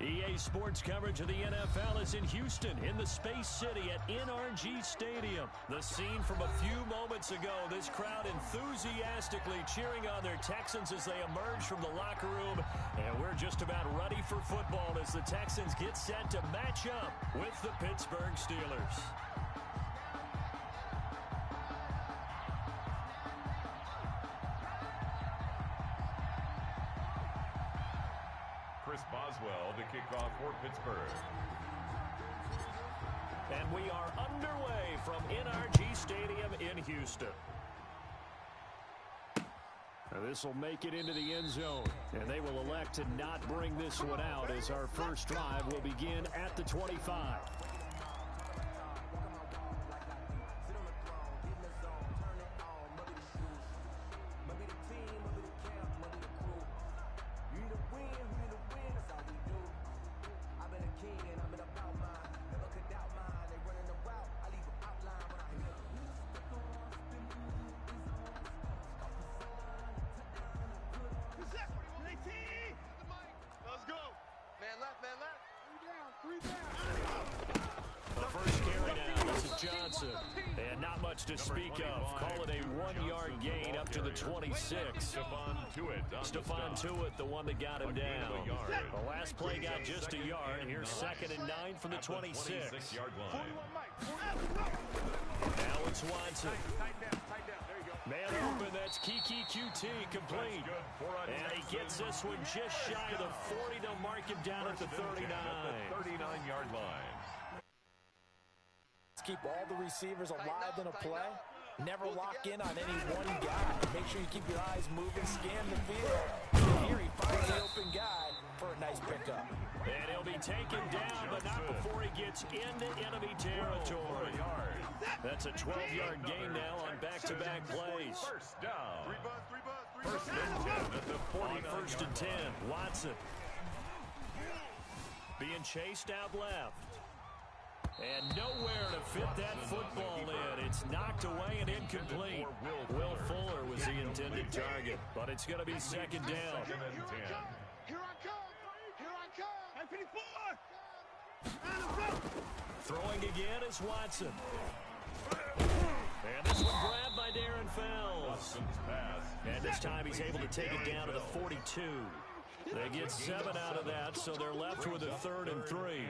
EA Sports coverage of the NFL is in Houston, in the Space City at NRG Stadium. The scene from a few moments ago, this crowd enthusiastically cheering on their Texans as they emerge from the locker room. And we're just about ready for football as the Texans get set to match up with the Pittsburgh Steelers. Chris Boswell to kick off for Pittsburgh. And we are underway from NRG Stadium in Houston. Now this will make it into the end zone, and they will elect to not bring this one out as our first drive will begin at the 25. And not much to speak of. Call it a 1-yard gain up to the 26. Stephon Tuitt, the one that got him down. The last play got just a yard. Here's 2nd and 9 from the 26. Now it's Watson. Man open, that's Kiki QT complete. And he gets this one just shy of the 40. They'll mark him down at the 39. 39-yard line. Keep all the receivers alive in a play. Never lock in on any one guy. Make sure you keep your eyes moving, scan the field. And here he finds the open guy for a nice pickup. And he'll be taken down, but not before he gets into enemy territory. That's a 12-yard gain now on back-to-back plays. First down. First and 10 at the 49. First and 10, Watson. Being chased out left. And nowhere to fit that football in. It's knocked away and incomplete. Will Fuller was the intended target, but it's going to be 2nd down. Second and 10. Here I come! Here I come! Throwing again is Watson. And this one grabbed by Darren Fells. And this time he's able to take it down to the 42. They get 7 out of that, so they're left with a 3rd and 3.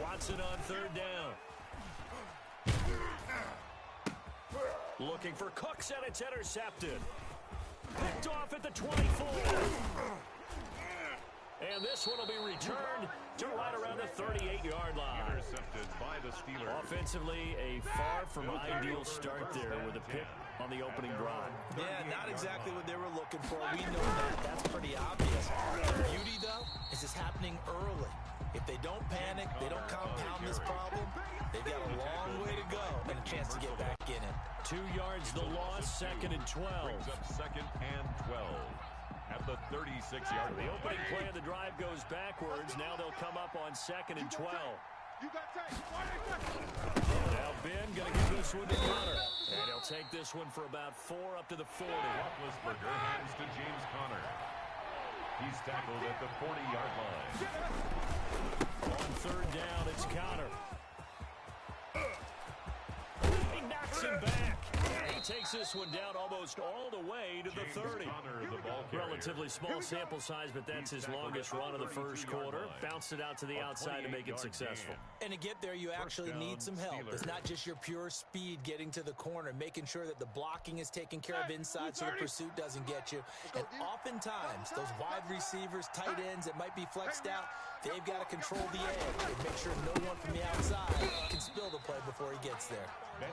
Watson on 3rd down. Looking for Cooks, and it's intercepted. Picked off at the 24. And this one will be returned to right around the 38-yard line. Intercepted by the Steelers. Offensively, a far from ideal start there with a pick on the opening drive. Yeah, not exactly what they were looking for. We know that. That's pretty obvious. The beauty, though, is it's happening early. If they don't panic, they don't compound this problem, they've got a long way to go and a chance to get back in it. 2 yards the loss, 2nd and 12. Brings up 2nd and 12 at the 36-yard line. The opening play of the drive goes backwards. Now they'll come up on 2nd and 12. Now Ben going to give this one to Connor. And he'll take this one for about 4 up to the 40. Roethlisberger hands to James Conner. He's tackled at the 40-yard line. On 3rd down, it's Conner. He knocks him back. He takes this one down almost all the way to the 30. Relatively small sample size, but that's his longest run of the first quarter. Bounced it out to the outside to make it successful. And to get there, you actually need some help. It's not just your pure speed getting to the corner, making sure that the blocking is taken care of inside so the pursuit doesn't get you. And oftentimes, those wide receivers, tight ends that might be flexed out, they've got to control the edge and make sure no one from the outside can spill the play before he gets there. And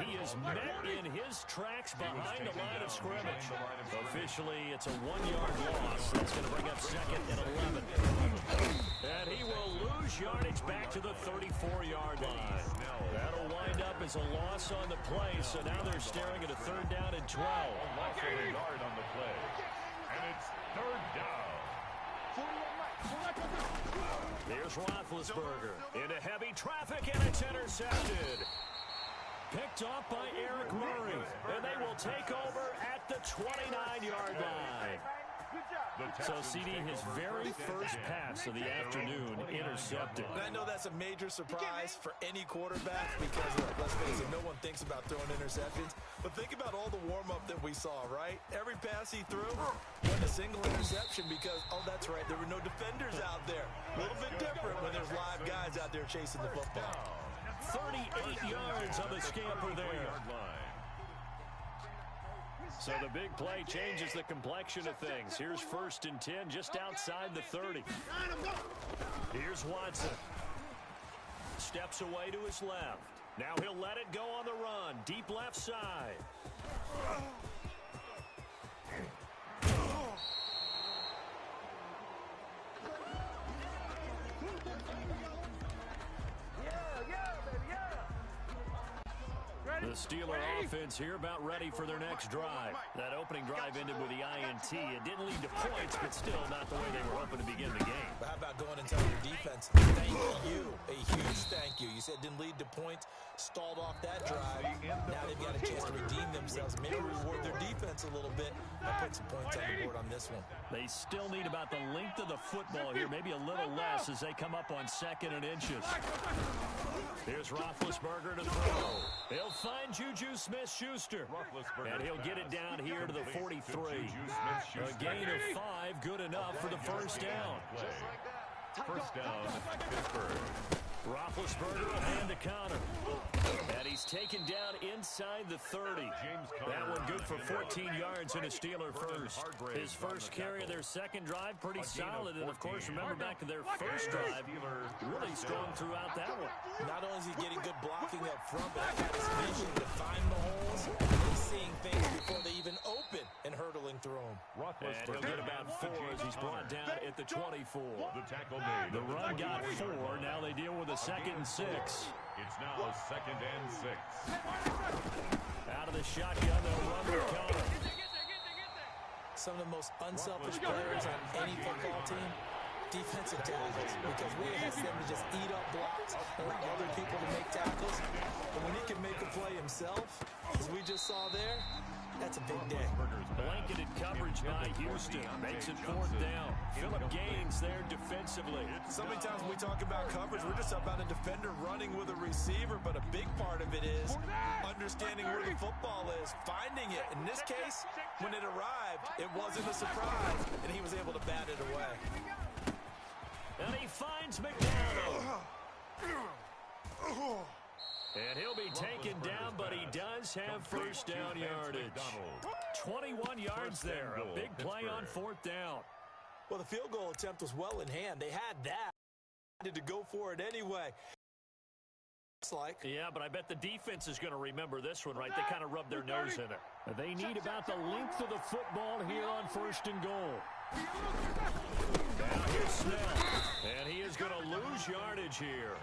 he is met in his tracks behind the line of scrimmage. Officially, it's a 1-yard loss. That's going to bring up 2nd and 11. And he will lose yardage back to the 34-yard line. That'll wind up as a loss on the play, so now they're staring at a 3rd down and 12. Also a yard on the play. And it's 3rd down. Here's Roethlisberger into heavy traffic, and it's intercepted. picked off by Eric Murray. And they will take over at the 29-yard line. So, CD, his very first pass of the afternoon intercepted. And I know that's a major surprise for any quarterback because, let's face it, no one thinks about throwing interceptions. But think about all the warm-up that we saw, right? Every pass he threw went a single interception because, oh, that's right, there were no defenders out there. A little bit different when there's live guys out there chasing the football. 38 yards on the scamper there. So the big play changes the complexion of things. Here's 1st and 10 just outside the 30. Here's Watson. Steps away to his left. Now he'll let it go on the run. Deep left side. The Steeler offense here about ready for their next drive. That opening drive ended with the INT. It didn't lead to points, but still not the way they were hoping to begin the game. But how about going and telling your defense, thank you, a huge thank you. You said didn't lead to points, stalled off that drive. Now they've got a chance to redeem themselves, maybe reward their defense a little bit by putting some points on the board on this one. They still need about the length of the football here, maybe a little less as they come up on 2nd and inches. Here's Roethlisberger to throw. He'll find Juju Smith-Schuster, and he'll get it down here to the 43. A gain of 5, good enough for the first down. First down, Pittsburgh. Roethlisberger will hand to Connor. And he's taken down inside the 30. That one good for 14 yards in a Steeler first. His first carry of their second drive, pretty solid. And, of course, remember back to their first drive, really strong throughout that one. Not only is he getting good blocking up front, but that got his vision to find the holes. He's seeing things before they even open and hurtling through them. And he'll get about 4 as he's brought down at the 24. The tackle made. The run got 4. Now they deal with a 2nd and 6. It's now 2nd and 6. Out of the shotgun, they'll run with Connor. Some of the most unselfish players on any football team, defensive tackles, because we ask them to just eat up blocks and allow other people to make tackles. But when he can make a play himself, as we just saw there, that's a big day. Blanketed coverage by Houston. Makes it 4th down. Phillip Gaines there defensively. So many times when we talk about coverage, we're just about a defender running with a receiver, but a big part of it is understanding where the football is, finding it. In this case, when it arrived, it wasn't a surprise, and he was able to bat it away. And he finds McDonald. And he'll be taken down, but he does have first down yardage. 21 yards there. A big play on 4th down. Well, the field goal attempt was well in hand. They had that. They had to go for it anyway. Yeah, but I bet the defense is going to remember this one, right? They kind of rubbed their nose in it. They need about the length of the football here on 1st and goal. Now here's Snell, and he is going to lose yardage here.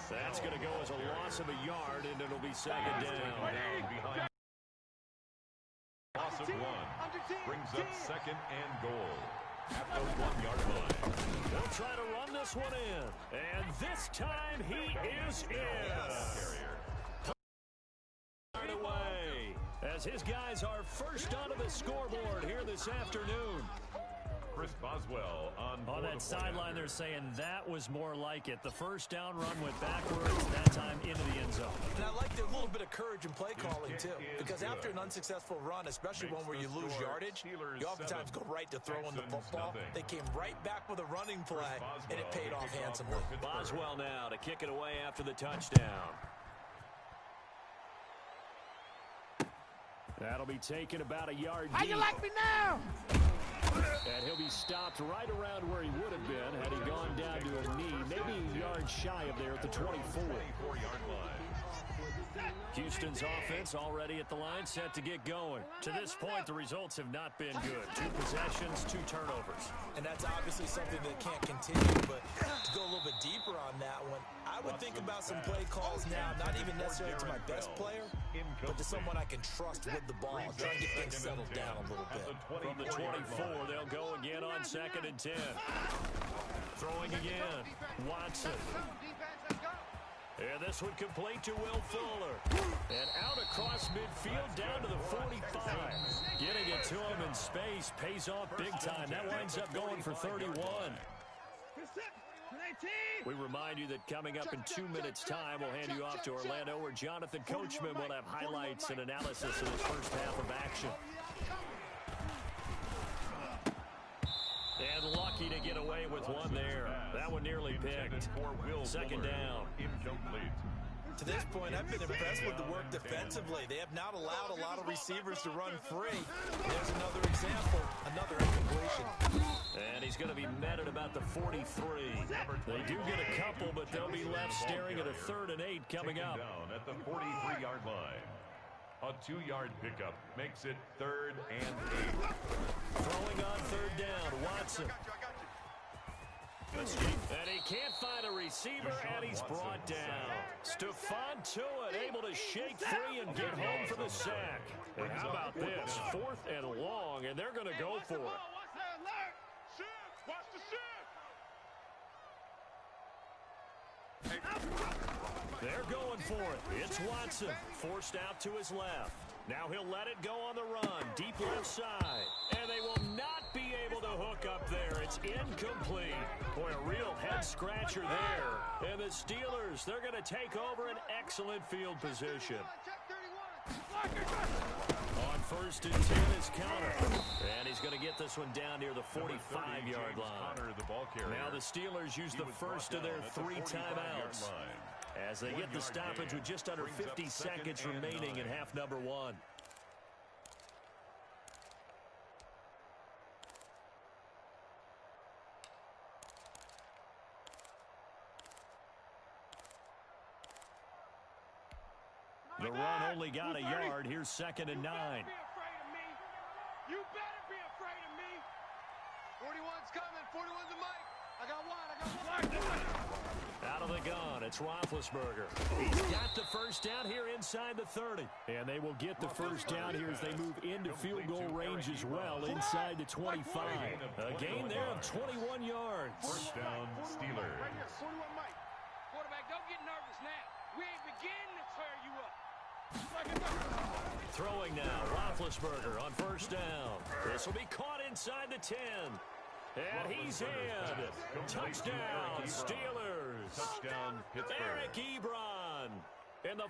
That's going to go as a loss of a yard, and it'll be 2nd down. Loss of 1 brings up 2nd and goal at the 1-yard line. They'll try to run this one in, and this time he is in. Away as his guys are first onto the scoreboard here this afternoon. Chris Boswell on that sideline, they're saying that was more like it. The first down run went backwards, that time into the end zone. And I like the little bit of courage in play calling, too. Because after an unsuccessful run, especially one where you lose yardage, you oftentimes go right to throwing the football. They came right back with a running play, and it paid off handsomely. Boswell now to kick it away after the touchdown. That'll be taken about a yard deep. How you like me now? And he'll be stopped right around where he would have been had he gone down to a knee, maybe a yard shy of there at the 24-yard line. Houston's offense already at the line, set to get going. To this point, the results have not been good. 2 possessions, 2 turnovers. And that's obviously something that can't continue, but to go a little bit deeper on that one, I would think about some play calls now, not even necessarily to my best player, but to someone I can trust with the ball, try and get things settled down a little bit. From the 24, they'll go again on 2nd and 10. Throwing again, Watson. And this one complete to Will Fuller. And out across midfield down to the 45. Getting it to him in space pays off big time. That winds up going for 31. We remind you that coming up in 2 minutes' time, we'll hand you off to Orlando, where Jonathan Coachman will have highlights and analysis of his first half of action. And lucky to get away with one there. That one nearly picked. Second down. Incomplete. To this point, I've been impressed with the work defensively. They have not allowed a lot of receivers to run free. There's another example, another incompletion. And he's going to be met at about the 43. They do get a couple, but they'll be left staring at a 3rd and 8 coming up. Down at the 43-yard line. A 2-yard pickup makes it 3rd and 8. Throwing on 3rd down, Watson. And he can't find a receiver, and he's brought down. Stephon Tuitt able to shake free and get home for the sack. And how about this? 4th and long, and they're going to go for it. They're going for it. It's Watson, forced out to his left. Now he'll let it go on the run, deep left side. And they will not be able to hook up there. It's incomplete. Boy, a real head-scratcher there. And the Steelers, they're going to take over an excellent field position. On 1st and 10 is Conner. And he's going to get this one down near the 45-yard line. Now the Steelers use the first of their 3 timeouts as they get the stoppage with just under 50 seconds remaining in half number 1. The run only got a yard. Here's 2nd and 9. You better be afraid of me. 41's coming. 41's a mic. I got one. Out of the gun, it's Roethlisberger. He's got the first down here inside the 30. And they will get the first down here as they move into field goal range as well inside the 25. A gain there of 21 yards. First down, Steelers. Right here, 41 mic. Quarterback, don't get nervous now. We ain't beginning to tear you up. Throwing now, Roethlisberger on 1st down. This will be caught inside the 10. And he's in. Touchdown, Steelers. Touchdown, Pittsburgh. Eric Ebron. And the